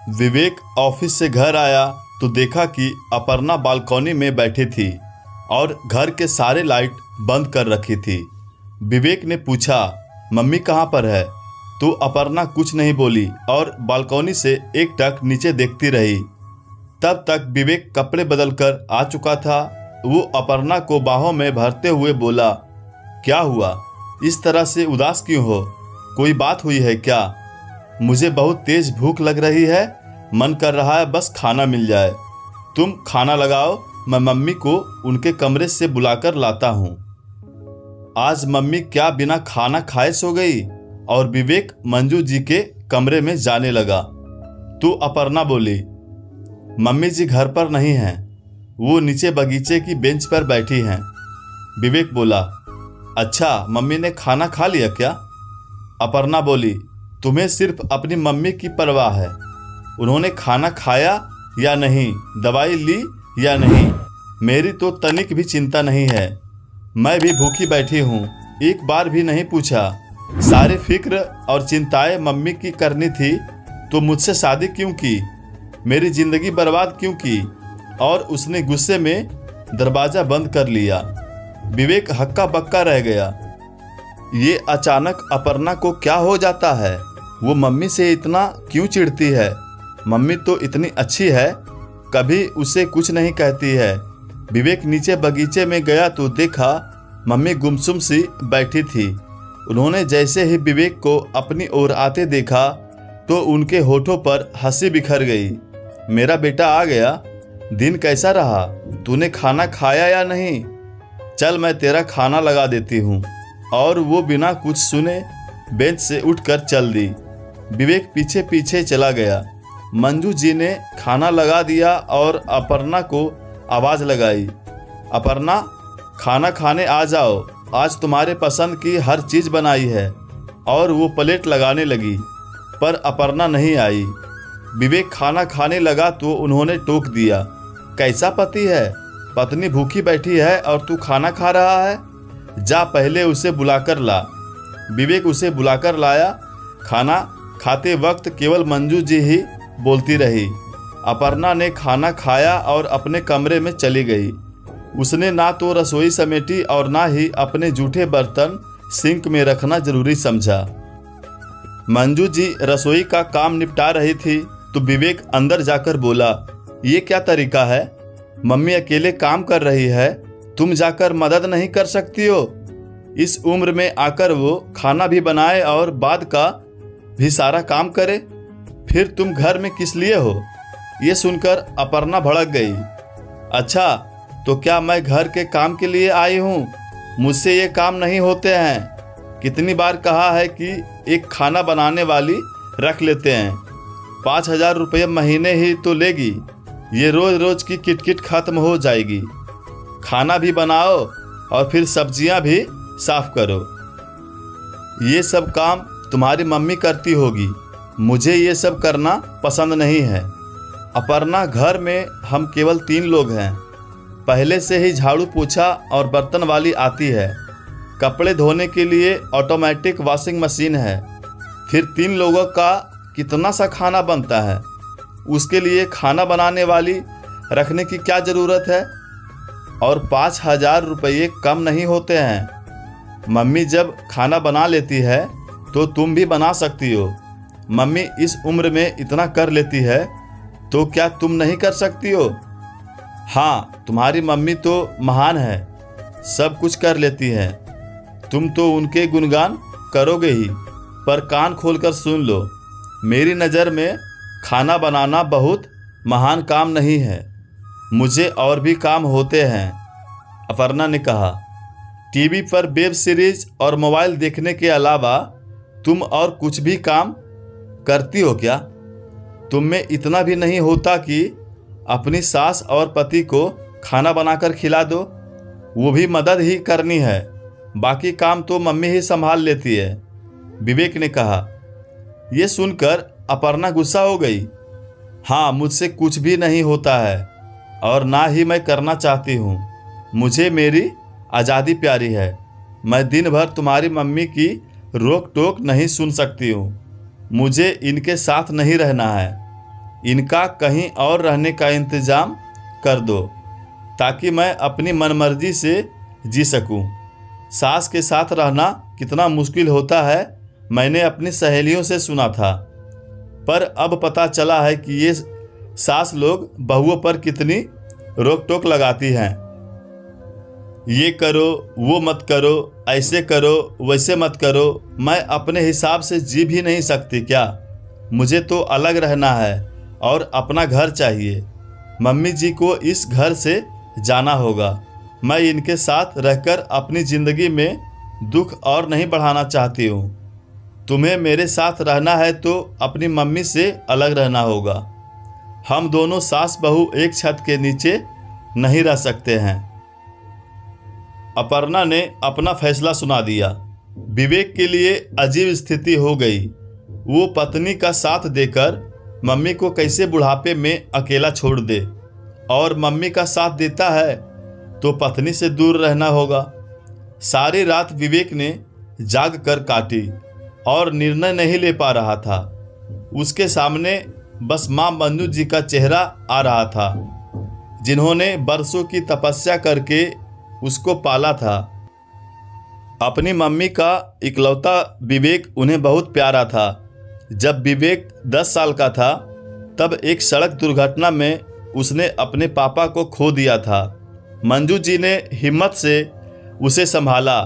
विवेक office से घर आया तो देखा कि अपर्णा बालकनी में बैठी थी और घर के सारे लाइट बंद कर रखी थी। विवेक ने पूछा, मम्मी कहाँ पर है? तो अपर्णा कुछ नहीं बोली और बालकनी से एकटक नीचे देखती रही। तब तक विवेक कपड़े बदलकर आ चुका था। वो अपर्णा को बाहों में भरते हुए बोला, क्या हुआ? इस तरह से उदास क्यों हो? कोई बात हुई है क्या? मुझे बहुत तेज भूख लग रही है, मन कर रहा है बस खाना मिल जाए। तुम खाना लगाओ, मैं मम्मी को उनके कमरे से बुलाकर लाता हूँ। आज मम्मी क्या बिना खाना खाए सो गई? और विवेक मंजू जी के कमरे में जाने लगा तो अपर्णा बोली, मम्मी जी घर पर नहीं हैं, वो नीचे बगीचे की बेंच पर बैठी हैं। विवेक बोला, अच्छा मम्मी ने खाना खा लिया क्या? अपर्णा बोली, तुम्हें सिर्फ अपनी मम्मी की परवाह है। उन्होंने खाना खाया या नहीं, दवाई ली या नहीं, मेरी तो तनिक भी चिंता नहीं है। मैं भी भूखी बैठी हूँ, एक बार भी नहीं पूछा। सारी फिक्र और चिंताएं मम्मी की करनी थी तो मुझसे शादी क्यों की? मेरी जिंदगी बर्बाद क्यों की? और उसने गुस्से में दरवाज़ा बंद कर लिया। विवेक हक्का बक्का रह गया। ये अचानक अपर्णा को क्या हो जाता है? वो मम्मी से इतना क्यों चिढ़ती है? मम्मी तो इतनी अच्छी है, कभी उसे कुछ नहीं कहती है। विवेक नीचे बगीचे में गया तो देखा मम्मी गुमसुम सी बैठी थी। उन्होंने जैसे ही विवेक को अपनी ओर आते देखा तो उनके होठों पर हंसी बिखर गई। मेरा बेटा आ गया, दिन कैसा रहा? तूने खाना खाया या नहीं? चल मैं तेरा खाना लगा देती हूँ। और वो बिना कुछ सुने बेंच से उठकर चल दी। विवेक पीछे पीछे चला गया। मंजू जी ने खाना लगा दिया और अपर्णा को आवाज़ लगाई, अपर्णा खाना खाने आ जाओ, आज तुम्हारे पसंद की हर चीज़ बनाई है। और वो प्लेट लगाने लगी पर अपर्णा नहीं आई। विवेक खाना खाने लगा तो उन्होंने टोक दिया, कैसा पति है? पत्नी भूखी बैठी है और तू खाना खा रहा है? जा पहले उसे बुलाकर ला। विवेक उसे बुलाकर लाया। खाना खाते वक्त केवल मंजू जी ही बोलती रही। अपर्णा ने खाना खाया और अपने कमरे में चली गई। उसने ना तो रसोई समेटी और ना ही अपने जूठे बर्तन सिंक में रखना जरूरी समझा। मंजू जी रसोई का काम निपटा रही थी तो विवेक अंदर जाकर बोला, ये क्या तरीका है? मम्मी अकेले काम कर रही है, तुम जाकर मदद नहीं कर सकती हो? इस उम्र में आकर वो खाना भी बनाए और बाद का भी सारा काम करे, फिर तुम घर में किस लिए हो? ये सुनकर अपर्णा भड़क गई। अच्छा तो क्या मैं घर के काम के लिए आई हूँ? मुझसे ये काम नहीं होते हैं। कितनी बार कहा है कि एक खाना बनाने वाली रख लेते हैं, 5,000 रुपये महीने ही तो लेगी। ये रोज़ रोज़ की किटकिट खत्म हो जाएगी। खाना भी बनाओ और फिर सब्जियां भी साफ करो। ये सब काम तुम्हारी मम्मी करती होगी, मुझे ये सब करना पसंद नहीं है। अपर्णा घर में हम केवल 3 लोग हैं। पहले से ही झाड़ू पोछा और बर्तन वाली आती है। कपड़े धोने के लिए ऑटोमेटिक वॉशिंग मशीन है। फिर 3 लोगों का कितना सा खाना बनता है? उसके लिए खाना बनाने वाली रखने की क्या ज़रूरत है? और 5,000 रुपये कम नहीं होते हैं। मम्मी जब खाना बना लेती है तो तुम भी बना सकती हो। मम्मी इस उम्र में इतना कर लेती है तो क्या तुम नहीं कर सकती हो? हाँ, तुम्हारी मम्मी तो महान है, सब कुछ कर लेती है। तुम तो उनके गुणगान करोगे ही, पर कान खोलकर सुन लो, मेरी नज़र में खाना बनाना बहुत महान काम नहीं है। मुझे और भी काम होते हैं। अपर्णा ने कहा, टीवी पर वेब सीरीज और मोबाइल देखने के अलावा तुम और कुछ भी काम करती हो क्या? तुम में इतना भी नहीं होता कि अपनी सास और पति को खाना बनाकर खिला दो? वो भी मदद ही करनी है, बाकी काम तो मम्मी ही संभाल लेती है। विवेक ने कहा। यह सुनकर अपर्णा गुस्सा हो गई। हाँ, मुझसे कुछ भी नहीं होता है और ना ही मैं करना चाहती हूँ। मुझे मेरी आज़ादी प्यारी है। मैं दिन भर तुम्हारी मम्मी की रोक टोक नहीं सुन सकती हूँ। मुझे इनके साथ नहीं रहना है। इनका कहीं और रहने का इंतज़ाम कर दो ताकि मैं अपनी मनमर्जी से जी सकूं। सास के साथ रहना कितना मुश्किल होता है मैंने अपनी सहेलियों से सुना था, पर अब पता चला है कि ये सास लोग बहुओं पर कितनी रोक टोक लगाती हैं। ये करो, वो मत करो, ऐसे करो, वैसे मत करो। मैं अपने हिसाब से जी भी नहीं सकती क्या? मुझे तो अलग रहना है और अपना घर चाहिए। मम्मी जी को इस घर से जाना होगा। मैं इनके साथ रहकर अपनी ज़िंदगी में दुख और नहीं बढ़ाना चाहती हूँ। तुम्हें मेरे साथ रहना है तो अपनी मम्मी से अलग रहना होगा। हम दोनों सास बहू एक छत के नीचे नहीं रह सकते हैं। अपर्णा ने अपना फैसला सुना दिया। विवेक के लिए अजीब स्थिति हो गई। वो पत्नी का साथ देकर मम्मी को कैसे बुढ़ापे में अकेला छोड़ दे, और मम्मी का साथ देता है तो पत्नी से दूर रहना होगा। सारी रात विवेक ने जाग कर काटी और निर्णय नहीं ले पा रहा था। उसके सामने बस माँ मंजू जी का चेहरा आ रहा था, जिन्होंने बरसों की तपस्या करके उसको पाला था। अपनी मम्मी का इकलौता विवेक उन्हें बहुत प्यारा था। जब विवेक 10 साल का था तब एक सड़क दुर्घटना में उसने अपने पापा को खो दिया था। मंजू जी ने हिम्मत से उसे संभाला।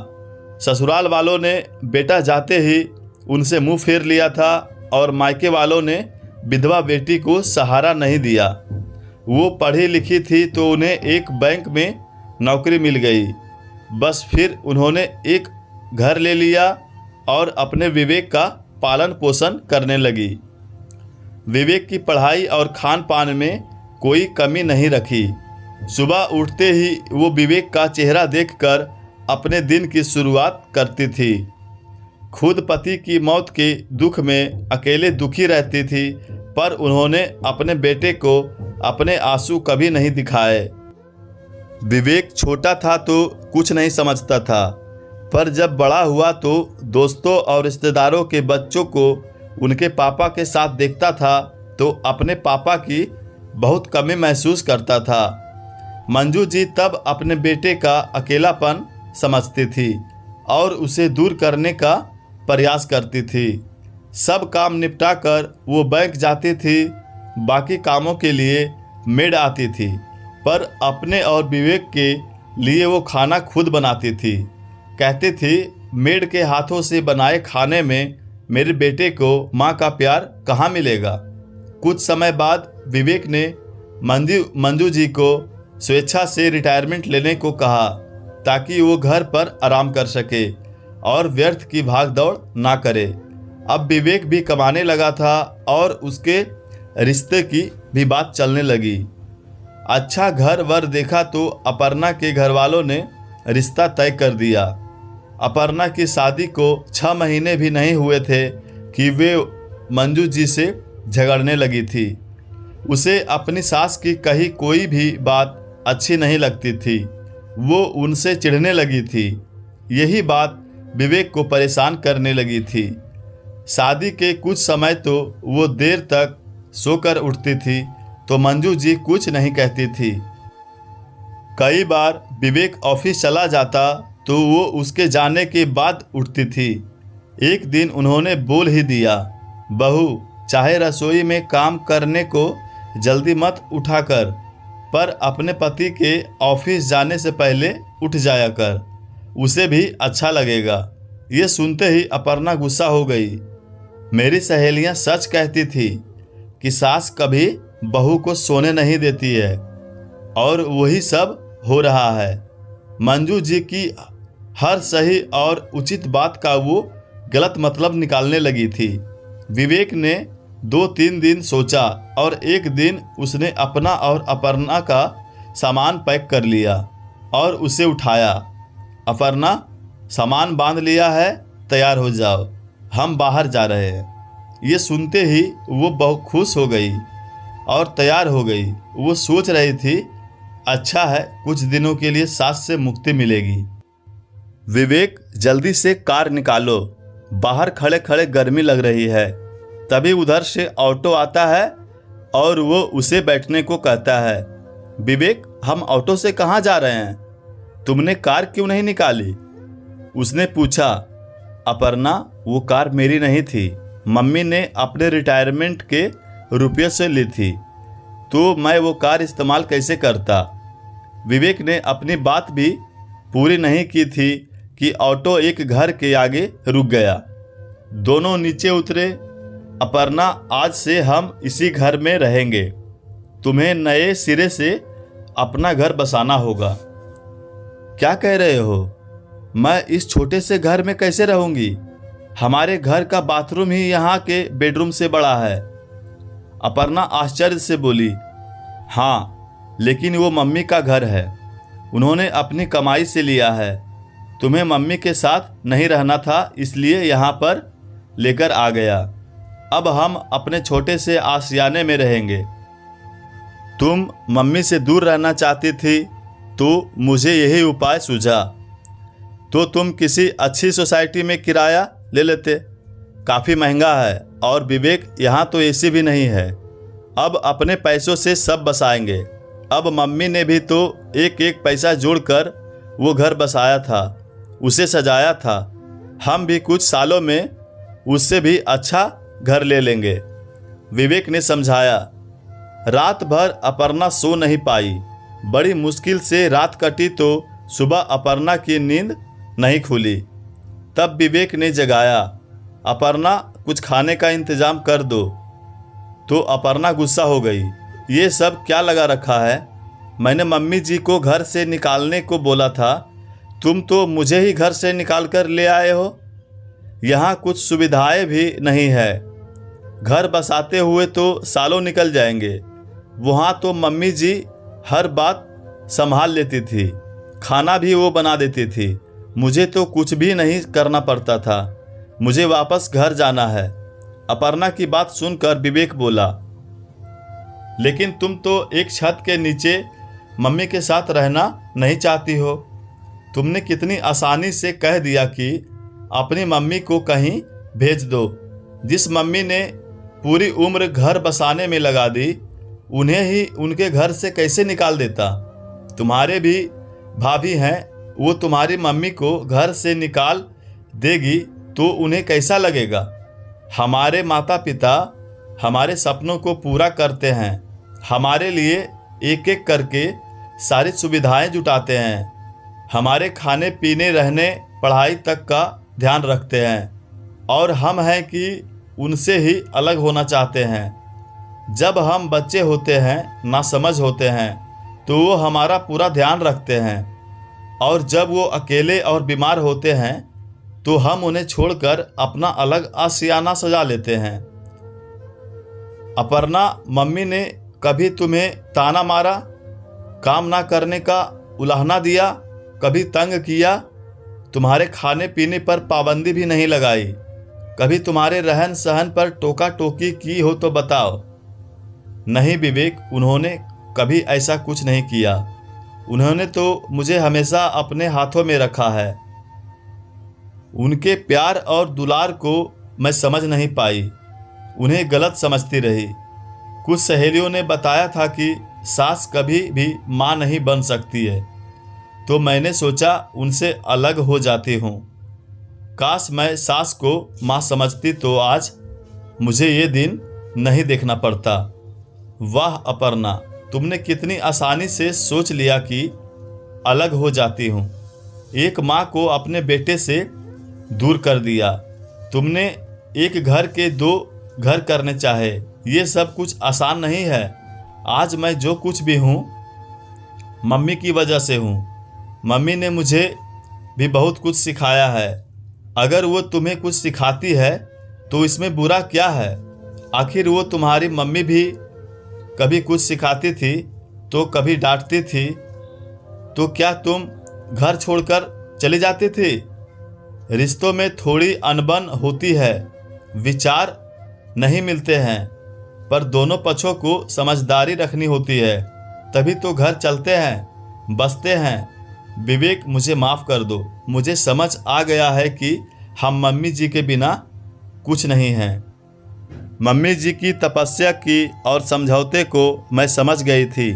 ससुराल वालों ने बेटा जाते ही उनसे मुंह फेर लिया था और मायके वालों ने विधवा बेटी को सहारा नहीं दिया। वो पढ़ी लिखी थी तो उन्हें एक बैंक में नौकरी मिल गई। बस फिर उन्होंने एक घर ले लिया और अपने विवेक का पालन पोषण करने लगी। विवेक की पढ़ाई और खान पान में कोई कमी नहीं रखी। सुबह उठते ही वो विवेक का चेहरा देखकर अपने दिन की शुरुआत करती थी। खुद पति की मौत के दुख में अकेले दुखी रहती थी, पर उन्होंने अपने बेटे को अपने आंसू कभी नहीं दिखाए। विवेक छोटा था तो कुछ नहीं समझता था, पर जब बड़ा हुआ तो दोस्तों और रिश्तेदारों के बच्चों को उनके पापा के साथ देखता था तो अपने पापा की बहुत कमी महसूस करता था। मंजू जी तब अपने बेटे का अकेलापन समझती थी और उसे दूर करने का प्रयास करती थी। सब काम निपटाकर वो बैंक जाती थी। बाकी कामों के लिए मेड आती थी, पर अपने और विवेक के लिए वो खाना खुद बनाती थी। कहती थी, मेड के हाथों से बनाए खाने में मेरे बेटे को माँ का प्यार कहाँ मिलेगा। कुछ समय बाद विवेक ने मंजू जी को स्वेच्छा से रिटायरमेंट लेने को कहा ताकि वो घर पर आराम कर सके और व्यर्थ की भाग दौड़ ना करे। अब विवेक भी कमाने लगा था और उसके रिश्ते की भी बात चलने लगी। अच्छा घर वर देखा तो अपर्णा के घर वालों ने रिश्ता तय कर दिया। अपर्णा की शादी को 6 महीने भी नहीं हुए थे कि वे मंजू जी से झगड़ने लगी थी। उसे अपनी सास की कही कोई भी बात अच्छी नहीं लगती थी। वो उनसे चिढ़ने लगी थी। यही बात विवेक को परेशान करने लगी थी। शादी के कुछ समय तो वो देर तक सोकर उठती थी तो मंजू जी कुछ नहीं कहती थी। कई बार विवेक ऑफिस चला जाता तो वो उसके जाने के बाद उठती थी। एक दिन उन्होंने बोल ही दिया, बहू चाहे रसोई में काम करने को जल्दी मत उठा कर, पर अपने पति के ऑफिस जाने से पहले उठ जाया कर, उसे भी अच्छा लगेगा। ये सुनते ही अपर्णा गुस्सा हो गई। मेरी सहेलियां सच कहती थी कि सास कभी बहू को सोने नहीं देती है, और वही सब हो रहा है। मंजू जी की हर सही और उचित बात का वो गलत मतलब निकालने लगी थी। विवेक ने 2-3 दिन सोचा और एक दिन उसने अपना और अपर्णा का सामान पैक कर लिया और उसे उठाया। अपर्णा, सामान बांध लिया है, तैयार हो जाओ, हम बाहर जा रहे हैं। ये सुनते ही वो बहुत खुश हो गई और तैयार हो गई। वो सोच रही थी, अच्छा है, कुछ दिनों के लिए सास से मुक्ति मिलेगी। विवेक, जल्दी से कार निकालो, बाहर खड़े खड़े गर्मी लग रही है। तभी उधर से ऑटो आता है और वो उसे बैठने को कहता है। विवेक, हम ऑटो से कहाँ जा रहे हैं? तुमने कार क्यों नहीं निकाली? उसने पूछा। अपर्णा, वो कार मेरी नहीं थी, मम्मी ने अपने रिटायरमेंट के रुपये से ली थी, तो मैं वो कार इस्तेमाल कैसे करता? विवेक ने अपनी बात भी पूरी नहीं की थी कि ऑटो एक घर के आगे रुक गया। दोनों नीचे उतरे। अपर्णा, आज से हम इसी घर में रहेंगे। तुम्हें नए सिरे से अपना घर बसाना होगा। क्या कह रहे हो? मैं इस छोटे से घर में कैसे रहूंगी? हमारे घर का बाथरूम ही यहाँ के बेडरूम से बड़ा है। अपर्णा आश्चर्य से बोली। हाँ, लेकिन वो मम्मी का घर है, उन्होंने अपनी कमाई से लिया है। तुम्हें मम्मी के साथ नहीं रहना था, इसलिए यहाँ पर लेकर आ गया। अब हम अपने छोटे से आशियाने में रहेंगे। तुम मम्मी से दूर रहना चाहती थी तो मुझे यही उपाय सूझा। तो तुम किसी अच्छी सोसाइटी में किराया ले लेते, काफ़ी महंगा है, और विवेक, यहाँ तो एसी भी नहीं है। अब अपने पैसों से सब बसाएंगे। अब मम्मी ने भी तो एक एक पैसा जोड़कर वो घर बसाया था, उसे सजाया था। हम भी कुछ सालों में उससे भी अच्छा घर ले लेंगे, विवेक ने समझाया। रात भर अपर्णा सो नहीं पाई। बड़ी मुश्किल से रात कटी तो सुबह अपर्णा की नींद नहीं खुली। तब विवेक ने जगाया, अपर्णा, कुछ खाने का इंतजाम कर दो। तो अपर्णा गुस्सा हो गई। ये सब क्या लगा रखा है? मैंने मम्मी जी को घर से निकालने को बोला था, तुम तो मुझे ही घर से निकाल कर ले आए हो। यहाँ कुछ सुविधाएं भी नहीं है। घर बसाते हुए तो सालों निकल जाएंगे। वहाँ तो मम्मी जी हर बात संभाल लेती थी, खाना भी वो बना देती थी। मुझे तो कुछ भी नहीं करना पड़ता था। मुझे वापस घर जाना है। अपर्णा की बात सुनकर विवेक बोला, लेकिन तुम तो एक छत के नीचे मम्मी के साथ रहना नहीं चाहती हो। तुमने कितनी आसानी से कह दिया कि अपनी मम्मी को कहीं भेज दो। जिस मम्मी ने पूरी उम्र घर बसाने में लगा दी, उन्हें ही उनके घर से कैसे निकाल देता? तुम्हारे भी भाभी हैं, वो तुम्हारी मम्मी को घर से निकाल देगी तो उन्हें कैसा लगेगा? हमारे माता पिता हमारे सपनों को पूरा करते हैं, हमारे लिए एक एक करके सारी सुविधाएं जुटाते हैं, हमारे खाने पीने रहने पढ़ाई तक का ध्यान रखते हैं, और हम हैं कि उनसे ही अलग होना चाहते हैं। जब हम बच्चे होते हैं, नासमझ होते हैं, तो वो हमारा पूरा ध्यान रखते हैं, और जब वो अकेले और बीमार होते हैं तो हम उन्हें छोड़कर अपना अलग आशियाना सजा लेते हैं। अपर्णा, मम्मी ने कभी तुम्हें ताना मारा, काम ना करने का उलाहना दिया, कभी तंग किया, तुम्हारे खाने पीने पर पाबंदी भी नहीं लगाई, कभी तुम्हारे रहन सहन पर टोका टोकी की हो तो बताओ। नहीं विवेक, उन्होंने कभी ऐसा कुछ नहीं किया। उन्होंने तो मुझे हमेशा अपने हाथों में रखा है। उनके प्यार और दुलार को मैं समझ नहीं पाई, उन्हें गलत समझती रही। कुछ सहेलियों ने बताया था कि सास कभी भी माँ नहीं बन सकती है, तो मैंने सोचा उनसे अलग हो जाती हूँ। काश मैं सास को माँ समझती तो आज मुझे ये दिन नहीं देखना पड़ता। वाह अपर्णा, तुमने कितनी आसानी से सोच लिया कि अलग हो जाती हूँ। एक माँ को अपने बेटे से दूर कर दिया। तुमने एक घर के दो घर करने चाहे। ये सब कुछ आसान नहीं है। आज मैं जो कुछ भी हूँ मम्मी की वजह से हूँ। मम्मी ने मुझे भी बहुत कुछ सिखाया है। अगर वो तुम्हें कुछ सिखाती है तो इसमें बुरा क्या है? आखिर वो तुम्हारी मम्मी भी कभी कुछ सिखाती थी तो कभी डांटती थी, तो क्या तुम घर छोड़कर चली जाती थी? रिश्तों में थोड़ी अनबन होती है, विचार नहीं मिलते हैं, पर दोनों पक्षों को समझदारी रखनी होती है, तभी तो घर चलते हैं, बसते हैं। विवेक, मुझे माफ़ कर दो। मुझे समझ आ गया है कि हम मम्मी जी के बिना कुछ नहीं हैं। मम्मी जी की तपस्या की और समझौते को मैं समझ गई थी।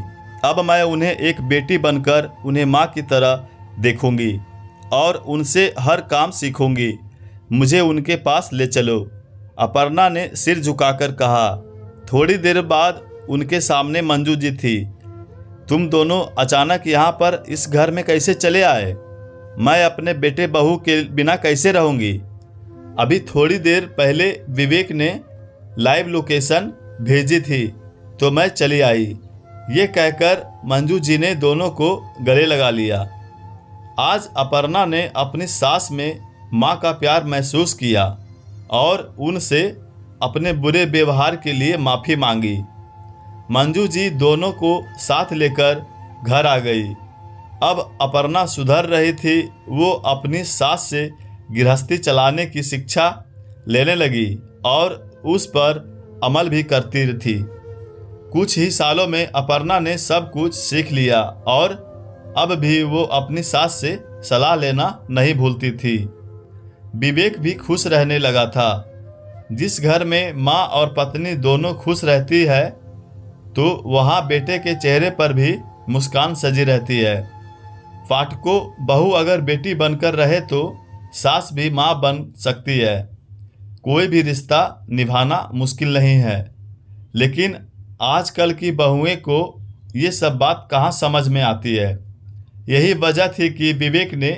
अब मैं उन्हें एक बेटी बनकर उन्हें माँ की तरह देखूंगी और उनसे हर काम सीखूंगी। मुझे उनके पास ले चलो। अपर्णा ने सिर झुकाकर कहा। थोड़ी देर बाद उनके सामने मंजू जी थी। तुम दोनों अचानक यहाँ पर इस घर में कैसे चले आए? मैं अपने बेटे बहू के बिना कैसे रहूँगी? अभी थोड़ी देर पहले विवेक ने लाइव लोकेशन भेजी थी तो मैं चली आई। ये कहकर मंजू जी ने दोनों को गले लगा लिया। आज अपर्णा ने अपनी सास में माँ का प्यार महसूस किया और उनसे अपने बुरे व्यवहार के लिए माफ़ी मांगी। मंजू जी दोनों को साथ लेकर घर आ गई। अब अपर्णा सुधर रही थी। वो अपनी सास से गृहस्थी चलाने की शिक्षा लेने लगी और उस पर अमल भी करती थी। कुछ ही सालों में अपर्णा ने सब कुछ सीख लिया और अब भी वो अपनी सास से सलाह लेना नहीं भूलती थी। विवेक भी खुश रहने लगा था। जिस घर में माँ और पत्नी दोनों खुश रहती है तो वहाँ बेटे के चेहरे पर भी मुस्कान सजी रहती है। फाटको बहू अगर बेटी बनकर रहे तो सास भी माँ बन सकती है। कोई भी रिश्ता निभाना मुश्किल नहीं है, लेकिन आजकल की बहुएं को ये सब बात कहाँ समझ में आती है। यही वजह थी कि विवेक ने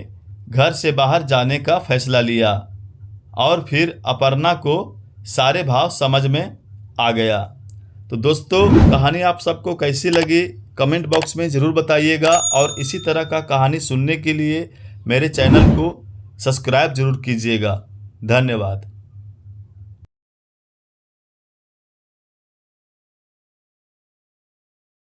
घर से बाहर जाने का फैसला लिया और फिर अपर्णा को सारे भाव समझ में आ गया। तो दोस्तों, कहानी आप सबको कैसी लगी कमेंट बॉक्स में ज़रूर बताइएगा और इसी तरह का कहानी सुनने के लिए मेरे चैनल को सब्सक्राइब जरूर कीजिएगा। धन्यवाद।